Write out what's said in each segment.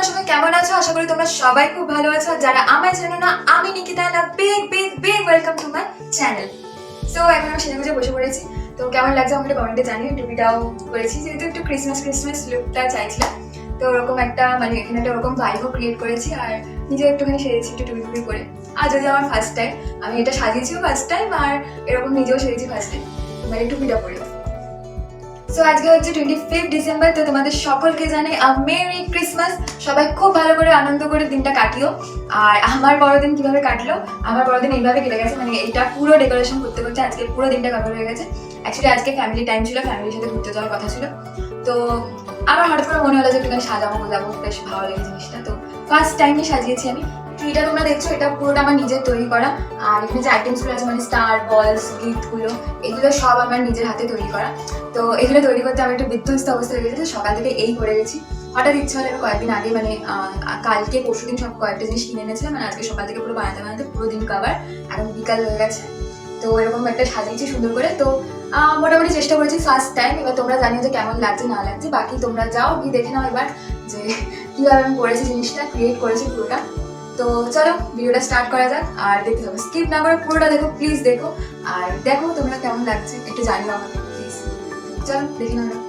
তোমরা সবাই কেমন আছো? আশা করি তোমরা সবাই খুব ভালো আছো। যারা আমায় জানো না, আমি নিকিতা না, big big big welcome to my channel. So এখন আমি সেজে গুজে বসে পড়েছি। তো কেমন লাগছে আমাকে কমেন্টে জানিও। টুপিটাও করেছি যেহেতু একটু ক্রিসমাস লুকটা চাইছিলাম, তো ওরকম একটা মানে এখানে একটা ওরকম ভাইবও ক্রিয়েট করেছি। আর নিজে একটুখানি সেরেছি একটু টুপি করে। আর যদি আমার ফার্স্ট টাইম, আমি এটা সাজিয়েছিও ফার্স্ট টাইম, আর এরকম নিজেও সেরেছি ফার্স্ট টাইম, মানে টুপিটা পরে। সো আজকে হচ্ছে 25 ডিসেম্বর। তো তোমাদের সকলকে জানাই মেরি ক্রিসমাস। সবাই খুব ভালো করে আনন্দ করে দিনটা কাটিও। আর আমার বড়দিন কিভাবে কাটলো, আমার বড়দিন এইভাবে কেটে গেছে, মানে এটা পুরো ডেকোরেশন করতে করতে আজকে পুরো দিনটা কভার হয়ে গেছে। অ্যাকচুয়ালি আজকে ফ্যামিলি টাইম ছিল, ফ্যামিলির সাথে ঘুরতে যাওয়ার কথা ছিল। তো আমার হঠাৎ করে মনে হলো যে একটুখানি সাজাবো গোজাবো, বেশ ভালো লেগে জিনিসটা। তো ফার্স্ট টাইমই সাজিয়েছি আমি। ট্রিটা তোমরা দেখছো, এটা পুরোটা আমার নিজের তৈরি করা। আর এখানে যে আইটেমসগুলো আছে মানে স্টার বলস গিফটগুলো, এগুলো সব আমার নিজের হাতে তৈরি করা। তো এগুলো তৈরি করতে আমি একটু বিধ্বস্ত অবস্থা হয়ে গেছে। সকাল থেকে এই করে গেছি। হঠাৎ ইচ্ছা হলে আমি কয়েকদিন আগে মানে কালকে পরশু দিন সব কয়েকটা জিনিস কিনে এনেছিলাম, মানে আজকে সকাল থেকে পুরো বানাতে বানাতে পুরো দিন কাবার, এখন বিকাল হয়ে গেছে। তো এরকম একটা সাজিয়েছি সুন্দর করে। তো মোটামুটি চেষ্টা করেছি ফার্স্ট টাইম। এবার তোমরা জানিও যে কেমন লাগছে না লাগছে। বাকি তোমরা যাও গিয়ে দেখে নাও এবার যে কীভাবে আমি করেছি জিনিসটা, ক্রিয়েট করেছি পুরোটা। তো চলো ভিডিওটা স্টার্ট করা যাক। আর দেখতে হবে, স্কিপ না করে পুরোটা দেখো, প্লিজ দেখো। আর দেখো তোমরা কেমন লাগছে একটু জানিও আমাকে প্লিজ। চলো দেখে নাও।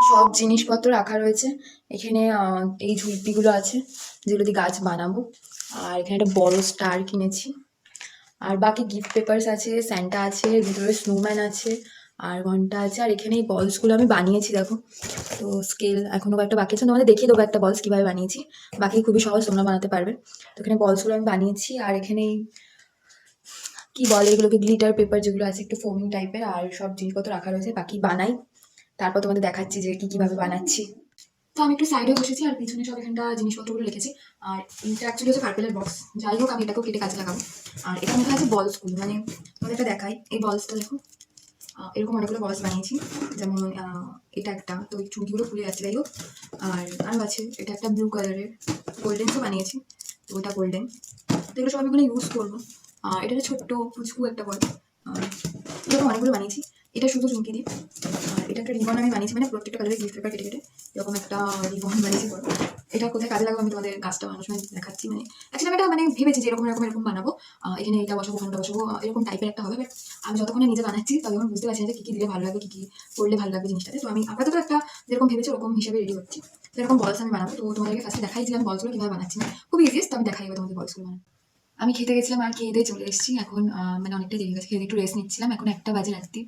সব জিনিসপত্র রাখা রয়েছে এখানে। এই ঝুলপিগুলো আছে যেগুলো দিয়ে গাছ বানাবো। আর এখানে একটা বড় স্টার কিনেছি। আর বাকি গিফট পেপারস আছে, স্যান্টা আছে, ভিতরে স্নোম্যান আছে, আর ঘন্টা আছে। আর এখানে এই বলসগুলো আমি বানিয়েছি দেখো। তো স্কেল এখনও কয়েকটা বাকি আছে, তোমাদের দেখিয়ে দেবো একটা বলস কীভাবে বানিয়েছি। বাকি খুবই সহজ, তোমরা বানাতে পারবে। তো এখানে বলসগুলো আমি বানিয়েছি। আর এখানে কি বলে এগুলোকে, গ্লিটার পেপার যেগুলো আছে একটু ফোমিং টাইপের। আর সব জিনিসপত্র রাখা রয়েছে, বাকি বানাই তারপর তোমাদের দেখাচ্ছি যে কীভাবে বানাচ্ছি। তো আমি একটু সাইডে বসেছি আর পিছনে সব এখানটা জিনিসপত্রগুলো রেখেছি। আর এটা অ্যাকচুয়ালি হচ্ছে পার্পেলের বক্স। যাই হোক আমি এটাকেও কেটে কাজে লাগাবো। আর এখানে মধ্যে আছে বলসগুলো, মানে তোমাদের একটা দেখাই। এই বলসটা দেখো, এরকম অনেকগুলো বলস বানিয়েছি। যেমন এটা একটা, তো এই চুড়িগুলো খুলে যাচ্ছে, যাই হোক। আর আরও আছে, এটা একটা ব্লু কালারের গোল্ডেনসও বানিয়েছি, তো ওটা গোল্ডেন। তো এগুলো সব আমি এগুলো ইউজ করবো। এটা একটা ছোট্ট ফুচকু একটা বল। এরকম অনেকগুলো বানিয়েছি। এটা শুধু চুমকি দিয়ে। আর এটা একটা রিবন আমি বানিয়েছি, মানে প্রত্যেকটা কালারের গিফট পেপার কেটে কেটে এরকম একটা রিবন বানিয়েছি বড়। এটা কোথায় কাজে লাগাবো আমি তোমাদের কাজটা বানানোর সময় দেখাচ্ছি। মানে অ্যাকচুয়ালি আমি এটা মানে ভেবেছি যে এরকম এরকম এরকম বানাবো, এখানে এটা বসাবো ওখানটা বসাবো, এরকম টাইপের একটা হবে। বাট আমি যতক্ষণে নিজে বানাচ্ছি ততক্ষণ বুঝতে পারছি না যে কী কী দিলে ভালো লাগবে, কী কী করলে ভালো লাগবে জিনিসটাতে। তো আমি আপাতত একটা যেরকম ভেবেছি ওরকম হিসাবে রেডি হচ্ছি। তো এরকম বলস আমি বানাবো। তো তোমাদেরকে ফার্স্টে দেখাই যে আমি বলসগুলো কীভাবে বানাচ্ছি, খুব ইজিয়েস্ট। তো আমি দেখাই তোমাদের বলসগুলো বানাবো। আমি খেতে গেছিলাম আর খেয়ে দিয়ে চলে এসেছি। এখন মানে অনেকটা দেরি গেছে, খেয়ে একটু রেস্ট নিচ্ছিলাম। এখন 1টা বাজে রাত্রি।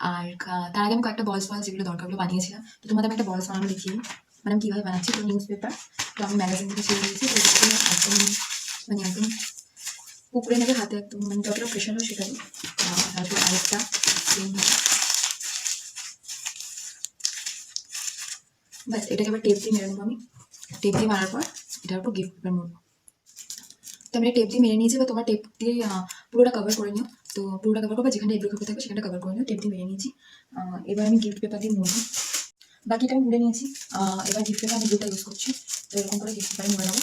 আর তার আগে আমি কয়েকটা বলস যেগুলো দরকারগুলো বানিয়েছিলাম। তো তোমাদের আমি একটা বলস বানানো দেখিয়ে, মানে আমি কীভাবে বানাচ্ছি। তো নিউজ পেপার, তো আমি ম্যাগাজিন থেকে ছেড়ে দিয়েছি। তো একদম মানে একদম পুকুরে নেবে হাতে, একদম মানে যতটা প্রেশার হয় সেটাই। তারপর আরেকটা ব্যাস, এটাকে আবার টেপ দিয়ে মেরে নেবো আমি। টেপ দিয়ে মারার পর এটার উপর গিফট পেপার নেবো। তো আমি টেপ দিয়ে মেরে নিয়েছি, বা তোমার টেপ দিয়ে পুরোটা কভার করে নিও। তো পুরোটা কভার করবো, যেখানে এগুলো থাকবে সেখানটা কভার করে নিও। টেপ দিয়ে মেরে নিয়েছি। এবার আমি গিফট পেপার দিয়ে মুড়বো। বাকিটা আমি মুড়ে নিয়েছি। এবার গিফট পেপার আমি দুটো ইউজ করছি। তো এরকম করে গিফট পেপারে মুড়ে নেবো।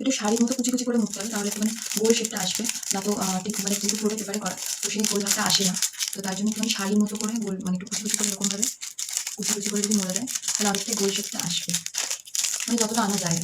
একটু শাড়ির মতো কুচি কুচি করে মুড়তে হবে, তাহলে একটু মানে গোল শেপটা আসবে। না তো ঠিক মানে কিন্তু পুরো পেপারে করা, তো সেই গোল ভাবটা আসে না। তো তার জন্য একটু শাড়ির মতো করে গোল মানে একটু কুচি কুচি করে এরকমভাবে কুচি কুচি করে যদি মোড়া যায় তাহলে আরেকটা গোল শেপটা আসবে, মানে যতটা আনা যায়।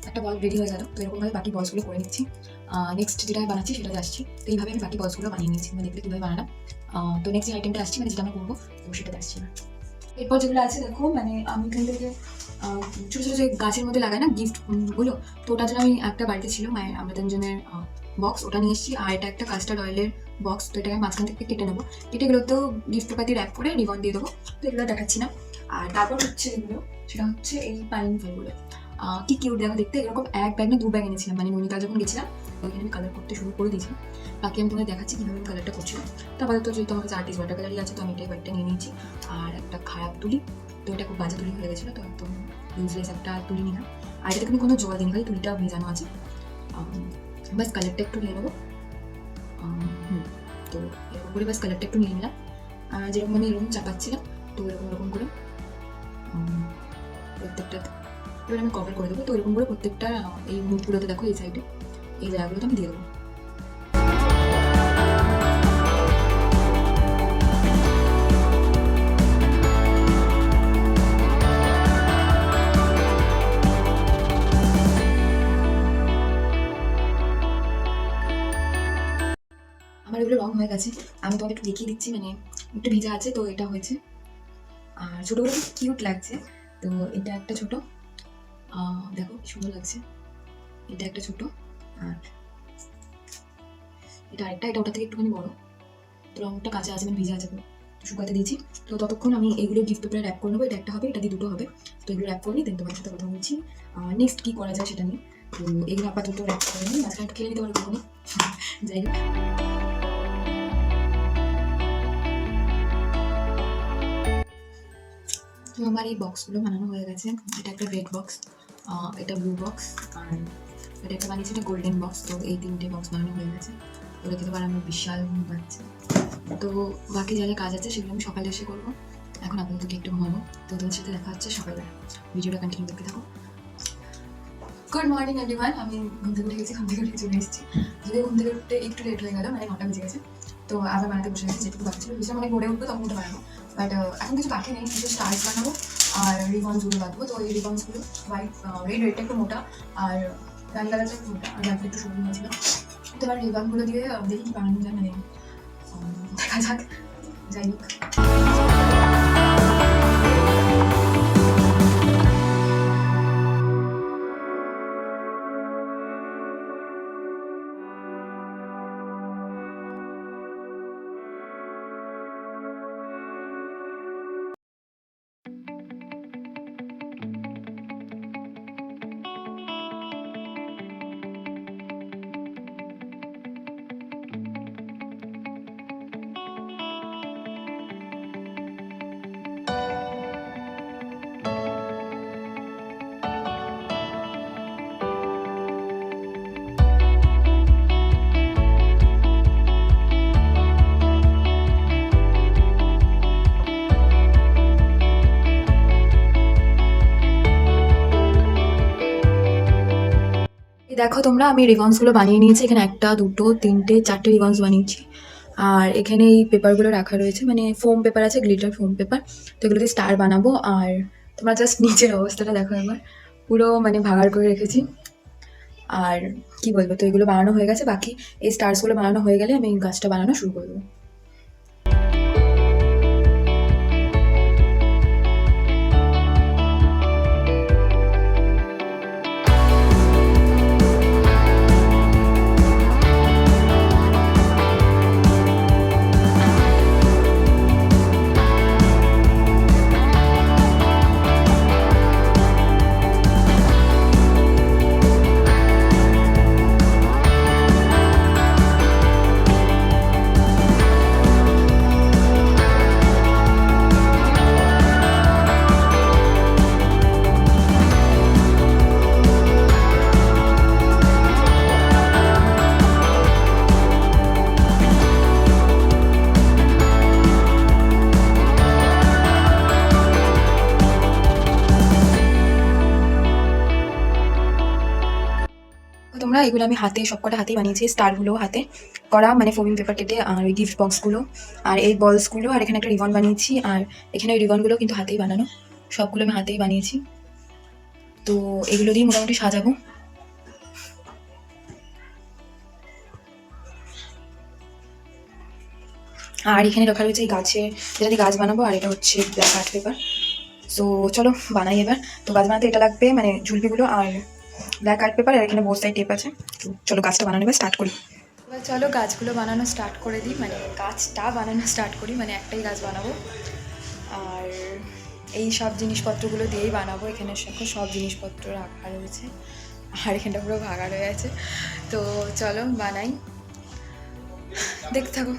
একটা বল রেডি হয়ে গেল। তো এরকমভাবে বাকি বলসগুলো করে নিচ্ছি। নেক্সট যেটা আমি বানাচ্ছি সেটাতে আসছি। তো এইভাবে আমি বাকি বলসগুলো বানিয়ে নিয়েছি, মানে দেখলে কীভাবে বানালাম। তো নেক্সট যে আইটেমটা আসছি, মানে যেটা আমরা করবো, তো সেটাতে আসছি না। এরপর যেগুলো আছে দেখো, মানে আমি এখান থেকে ছোটো ছোটো যে গাছের মধ্যে লাগায় না গিফট গুলো, তো ওটার জন্য আমি একটা বাড়িতে ছিল মায়ের আমরা তিনজনের বক্স, ওটা নিয়ে এসেছি। আর এটা একটা কাস্টার্ড অয়েলের বক্স, তো এটাকে মাঝখান থেকে কেটে নেবো। কেটে এগুলোতেও গিফট পেপার দিয়ে র্যাপ করে রিবন দিয়ে দেবো। তো এগুলো দেখাচ্ছি না। আর তারপর হচ্ছে এগুলো, সেটা হচ্ছে এই পাইন ফুলগুলো। কি কিউট দেখো দেখতে। এরকম এক ব্যাগ না 2 ব্যাগ এনেছিলাম, মানে নৈনিতাল যখন গেছিলাম ওইখানে আমি কালার করতে শুরু করে দিয়েছিলাম। বাকি আমি তোমাদের দেখাচ্ছি কীভাবে আমি কালারটা করছিলাম। তো আপাতত যেহেতু আমার কাছে আর্টিস্ট ওয়াটার কালারই আছে, তো আমি এটাই কয়েকটা নিয়ে নিয়েছি। আর একটা খারাপ তুলি, তো এটা খুব বাজে তুলি হয়ে গেছিলো, তো একদম ইউজলেস একটা তুলি নিলাম। আর এটাতে কিন্তু কোনো জল দিন, খালি তুলিটা ভেজানো আছে। বাস কালারটা একটু নিয়ে নেবো। তো এরকম করে বাস কালারটা একটু নিয়ে নিলাম। আর যেরকম আমি এরকম চাপাচ্ছিলাম, তো এরকম এরকম করে প্রত্যেকটা এবার আমি কভার করে দেবো। তো এরকম করে প্রত্যেকটা এই মুখগুলোতে দেখো এই সাইডে এই জায়গাগুলোতে আমি দিয়ে দেবো। আমার এগুলো রং হয়ে গেছে, আমি তোমাকে একটু দেখিয়ে দিচ্ছি, মানে একটু ভিজা আছে, তো এটা হয়েছে। আর ছোটোগুলো খুব কিউট লাগছে। তো এটা একটা ছোটো, দেখো কি সুন্দর লাগছে। এটা একটা ছোটো, আর এটা আরেকটা, এটা ওটা থেকে একটুখানি বড়। তো রংটা কাঁচা আছে, মানে ভিজা আছে, শুকাতে দিয়েছি। তো ততক্ষণ আমি এগুলো গিফট পেপারে র্যাপ করে নেবো। এটা একটা হবে, এটা দিয়ে দুটো হবে। তো এগুলো র্যাপ করে নিই, দেন তোমার সাথে কথা বলছি নেক্সট কী করা যায় সেটা নিয়ে। তো এগুলো আপাতত র্যাপ করে নিই, মাঝখানে একটু খেলে নিতে পারবো কখনো। যাই হোক, তো আমার এই বক্সগুলো বানানো হয়ে গেছে। এটা একটা রেড বক্স, এটা ব্লু বক্স, আর এটা একটা বানিয়েছি এটা গোল্ডেন বক্স। তো এই 3টে বক্স বানানো হয়ে গেছে। তো দেখতে পারে আমার বিশাল বাচ্চা। তো বাকি যা যা কাজ আছে সেগুলো আমি সকালে এসে করবো। এখন আপাতত একটু ঘুমাবো। তো তোমার সাথে দেখা হচ্ছে সকালবেলা। ভিডিওটা কন্টিনিউ দেখতে থাকো। Good morning everyone. আমি ঘুম থেকে উঠে গেছি, ঘুম থেকে উঠে চলে এসেছি। যদিও ঘুম থেকে উঠতে একটু লেট হয়ে গেল, মানে 9টা বেজে গেছে। তো আবার বানাতে বসে গেছি, যেটুকু বাকি ছিল ভীষণ অনেক ভোরে উঠবো তখন ওটা বানাবো। বাট এখন কিছু বাকি নেই, কিছু স্টার্স বানাবো আর রিবনসগুলো বাঁধবো। তো এই রিবনসগুলো হোয়াইট রেডটা একটু মোটা আর রানি কালারটা একটু মোটা, আর ব্যাগটা একটু সবুজ হয়েছিল। তো এবার রিবনগুলো দিয়ে দেখি কি বানানো যায়, মানে দেখা যাক। যাই হোক, দেখো তোমরা, আমি রিবনসগুলো বানিয়ে নিয়েছি। এখানে 1 2 3 4টে রিবনস বানিয়েছি। আর এখানে এই পেপারগুলো রাখা রয়েছে, মানে ফোম পেপার আছে, গ্লিটার ফোম পেপার। তো এগুলো দিয়ে স্টার বানাবো। আর তোমরা জাস্ট নিচের অবস্থাটা দেখো একবার, পুরো মানে ভাগাড় করে রেখেছি। আর কি বলবো, তো এগুলো বানানো হয়ে গেছে। বাকি এই স্টার্সগুলো বানানো হয়ে গেলে আমি গাছটা বানানো শুরু করবো। এগুলো আমি হাতে সবকটা হাতেই বানিয়েছি, স্টারগুলো হাতে করা, মানে ফোমিং পেপার কেটে, আর ওই গিফট বক্সগুলো আর এই বলসগুলো, আর এখানে একটা রিবন বানিয়েছি, আর এখানে ওই রিবনগুলো কিন্তু হাতেই বানানো, সবগুলো আমি হাতেই বানিয়েছি। তো এগুলো দিয়ে মোটামুটি সাজাবো। আর এখানে রাখা রয়েছে এই গাছের, যেটা দিয়ে গাছ বানাবো, আর এটা হচ্ছে ব্ল্যাক আর্ট পেপার। সো চলো বানাই এবার। তো গাছ বানাতে এটা লাগবে, মানে ঝুলপিগুলো আর ব্ল্যাক আর্ট পেপার, আর এখানে বোথ সাইড টেপ আছে। তো চলো গাছটা বানানো এবার স্টার্ট করি। এবার চলো গাছগুলো বানানো স্টার্ট করে দিই, মানে গাছটা বানানো স্টার্ট করি, মানে একটাই গাছ বানাবো। আর এই সব জিনিসপত্রগুলো দিয়েই বানাবো। এখানে দেখো সব জিনিসপত্র রাখা রয়েছে, আর এখানটা পুরো ভাগা রয়ে আছে। তো চলো বানাই, দেখতে থাকো।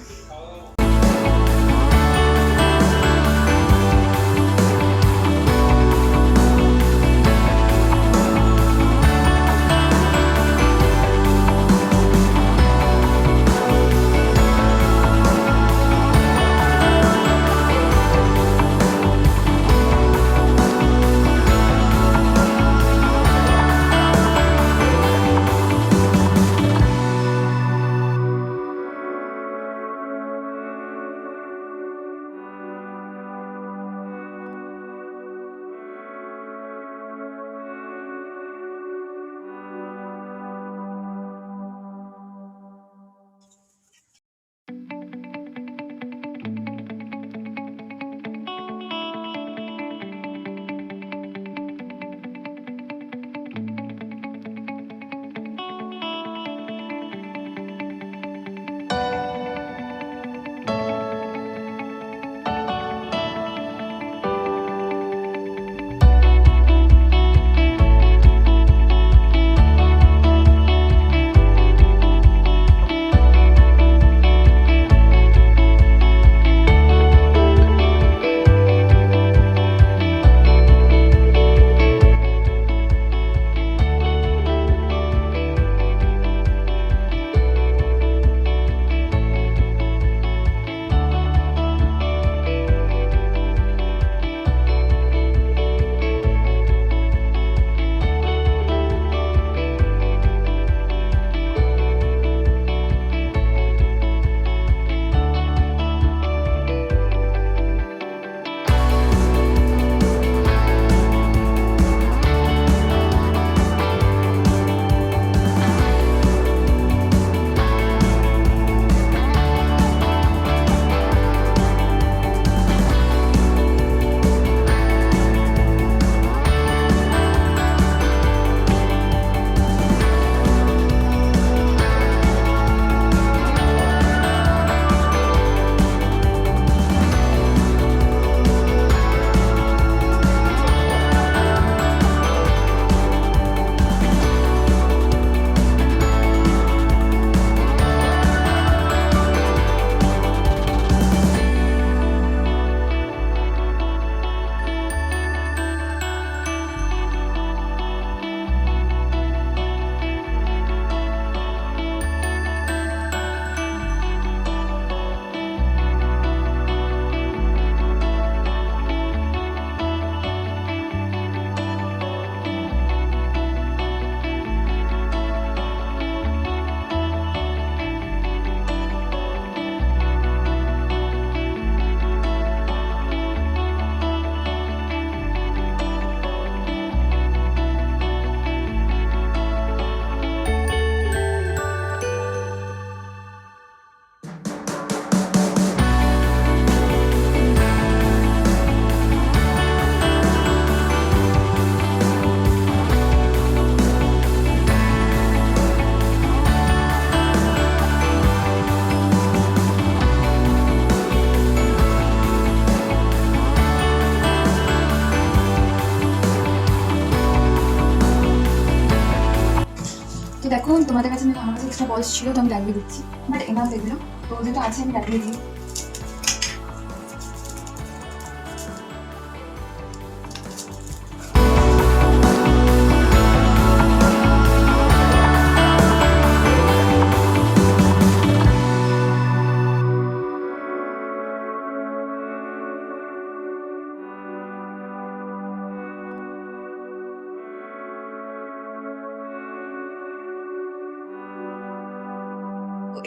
তো দেখো তোমাদের কাছে আমার কাছে এক্সট্রা বয়স ছিল, তো আমি লাগিয়ে দিচ্ছি, বাট এনাফ এগুলো, তো যেটা আছে আমি লাগিয়ে দিই।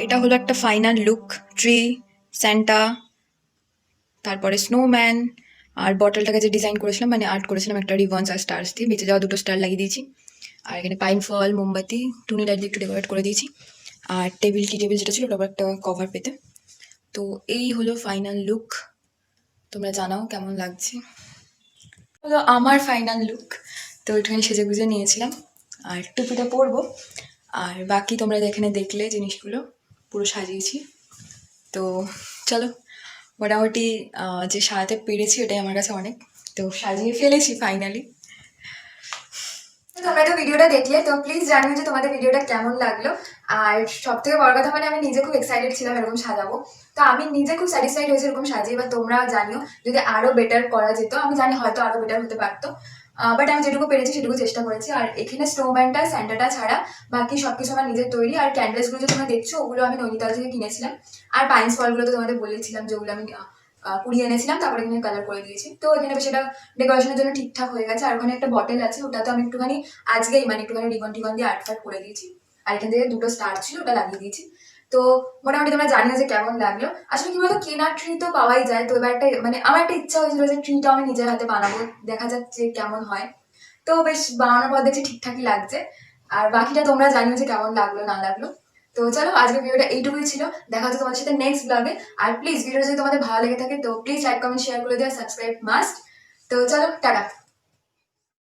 এটা হলো একটা ফাইনাল লুক। ট্রি, স্যান্টা, তারপরে স্নোম্যান, আর বটলটাকে যে ডিজাইন করেছিলাম মানে আর্ট করেছিলাম একটা রিবনস আর স্টার্স দিয়ে, বেঁচে যাওয়া 2টো স্টার লাগিয়ে দিয়েছি। আর এখানে পাইন ফল, মোমবাতি, টুনি লাইট দিয়ে একটু ডেকোরেট করে দিয়েছি। আর টেবিল যেটা ছিল ওটার উপর একটা কভার পেতে। তো এই হলো ফাইনাল লুক। তোমরা জানাও কেমন লাগছে। হলো আমার ফাইনাল লুক। তো একটুখানি সেজে গুজে নিয়েছিলাম, আর টুপিটা পরবো। আর বাকি তোমরা এখানে দেখলে জিনিসগুলো পুরো সাজিয়েছি। তো চলো, মোটামুটি যে সাজাতে পেরেছি ওটাই আমার কাছে অনেক। তো সাজিয়ে ফেলেছি ফাইনালি। তোমরা তো ভিডিওটা দেখলে, তো প্লিজ জানিও যে তোমাদের ভিডিওটা কেমন লাগলো। আর সব থেকে বড় কথা মানে আমি নিজে খুব এক্সাইটেড ছিলাম এরকম সাজাবো। তো আমি নিজে খুব স্যাটিসফাইড হয়েছি এরকম সাজিয়ে। বা তোমরা জানিও যদি আরো বেটার করা যেত। আমি জানি হয়তো আরো বেটার হতে পারতো, বাট আমি যেটুকু পেরেছি সেটুকু চেষ্টা করেছি। আর এখানে স্নোম্যানটা, স্যান্টাটা ছাড়া বাকি সবকিছু আমার নিজের তৈরি। আর ক্যান্ডেলসগুলো যে তোমরা দেখছো ওগুলো আমি নৈনিতাল থেকে কিনেছিলাম। আর পাইন্স ফলগুলো তো তোমাদের বলেছিলাম যেগুলো আমি কুড়িয়ে এনেছিলাম, তারপরে এখানে কালার করে দিয়েছি। তো এখানে সেটা ডেকোরেশনের জন্য ঠিকঠাক হয়ে গেছে। আর ওখানে একটা বটেল আছে, ওটা তো আমি একটুখানি আজকেই মানে একটুখানি রিবন টিবন দিয়ে আর্ট ফার্ট করে দিয়েছি। আর এখান থেকে 2টো স্টার ছিল ওটা লাগিয়ে দিয়েছি। তো মোটামুটি তোমরা জানিও যে কেমন লাগলো। আসলে কি বলতো, কেনার ট্রি তো পাওয়াই যায়। তো এবার একটা মানে আমার একটা ইচ্ছা হয়েছিল যে ট্রিটা আমি নিজের হাতে বানাবো, দেখা যাক যে কেমন হয়। তো বেশ বানানোর পর দেখছি ঠিকঠাকই লাগছে। আর বাকিটা তোমরা জানিও যে কেমন লাগলো না লাগলো। তো চলো, আজকের ভিডিওটা এইটুকুই ছিল। দেখা হচ্ছে তোমাদের সাথে নেক্সট ব্লগে। আর প্লিজ ভিডিওটা যদি তোমাদের ভালো লেগে থাকে তো প্লিজ লাইক, কমেন্ট, শেয়ার করে দিও, সাবস্ক্রাইব মাস্ট। তো চলো, টাটা।